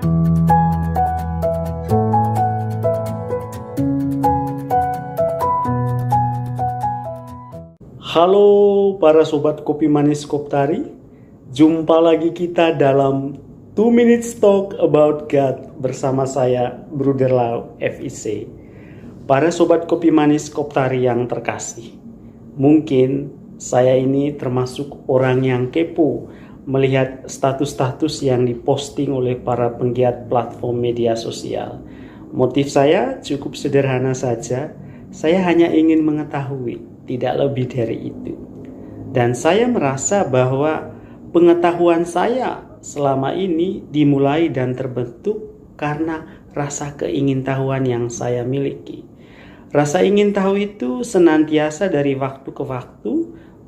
Halo para sobat kopi manis Koptari, jumpa lagi kita dalam 2 Minutes Talk About God bersama saya Bruder Lau FIC. Para sobat kopi manis Koptari yang terkasih, mungkin saya ini termasuk orang yang kepo melihat status-status yang diposting oleh para penggiat platform media sosial. Motif saya cukup sederhana saja, saya hanya ingin mengetahui, tidak lebih dari itu. Dan saya merasa bahwa pengetahuan saya selama ini dimulai dan terbentuk karena rasa keingintahuan yang saya miliki. Rasa ingin tahu itu senantiasa dari waktu ke waktu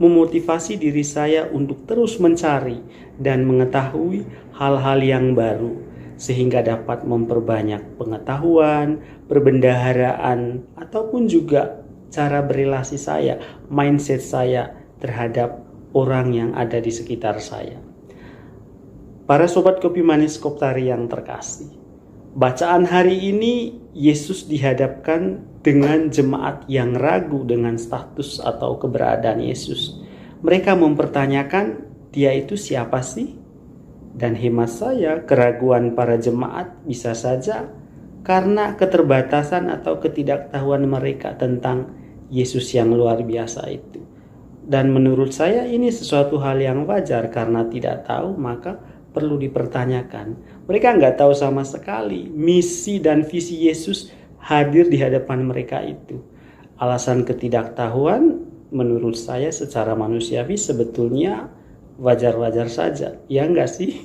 memotivasi diri saya untuk terus mencari dan mengetahui hal-hal yang baru, sehingga dapat memperbanyak pengetahuan, perbendaharaan, ataupun juga cara berelasi saya, mindset saya terhadap orang yang ada di sekitar saya. Para sobat kopi manis Koptari yang terkasih, bacaan hari ini Yesus dihadapkan dengan jemaat yang ragu dengan status atau keberadaan Yesus. Mereka mempertanyakan, dia itu siapa sih? Dan hemat saya, keraguan para jemaat bisa saja karena keterbatasan atau ketidaktahuan mereka tentang Yesus yang luar biasa itu. Dan menurut saya ini sesuatu hal yang wajar, karena tidak tahu maka perlu dipertanyakan. Mereka nggak tahu sama sekali misi dan visi Yesus hadir di hadapan mereka itu. Alasan ketidaktahuan menurut saya secara manusiawi sebetulnya wajar-wajar saja. Ya nggak sih?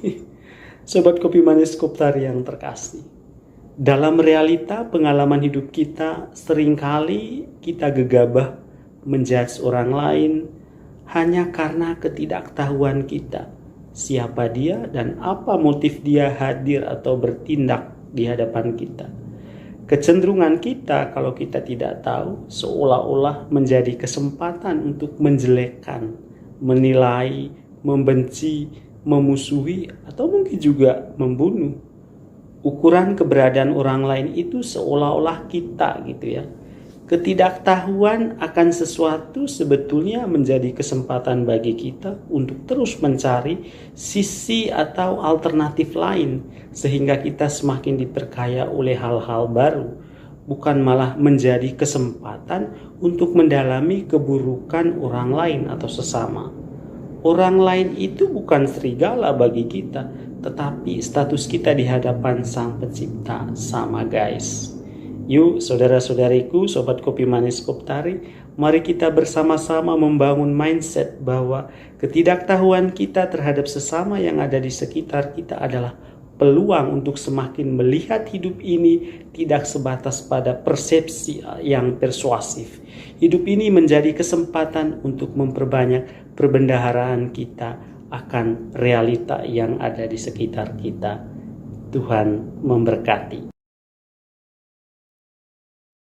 Sobat kopi manis Koptari yang terkasih, dalam realita pengalaman hidup kita, seringkali kita gegabah menjudge orang lain hanya karena ketidaktahuan kita. Siapa dia dan apa motif dia hadir atau bertindak di hadapan kita. Kecenderungan kita kalau kita tidak tahu seolah-olah menjadi kesempatan untuk menjelekkan, menilai, membenci, memusuhi, atau mungkin juga membunuh. Ukuran keberadaan orang lain itu seolah-olah kita gitu ya. Ketidaktahuan akan sesuatu sebetulnya menjadi kesempatan bagi kita untuk terus mencari sisi atau alternatif lain, sehingga kita semakin diperkaya oleh hal-hal baru, bukan malah menjadi kesempatan untuk mendalami keburukan orang lain atau sesama. Orang lain itu bukan serigala bagi kita, tetapi status kita di hadapan Sang Pencipta sama guys. Yuk saudara-saudariku, sobat kopi manis Koptari, mari kita bersama-sama membangun mindset bahwa ketidaktahuan kita terhadap sesama yang ada di sekitar kita adalah peluang untuk semakin melihat hidup ini tidak sebatas pada persepsi yang persuasif. Hidup ini menjadi kesempatan untuk memperbanyak perbendaharaan kita akan realita yang ada di sekitar kita. Tuhan memberkati.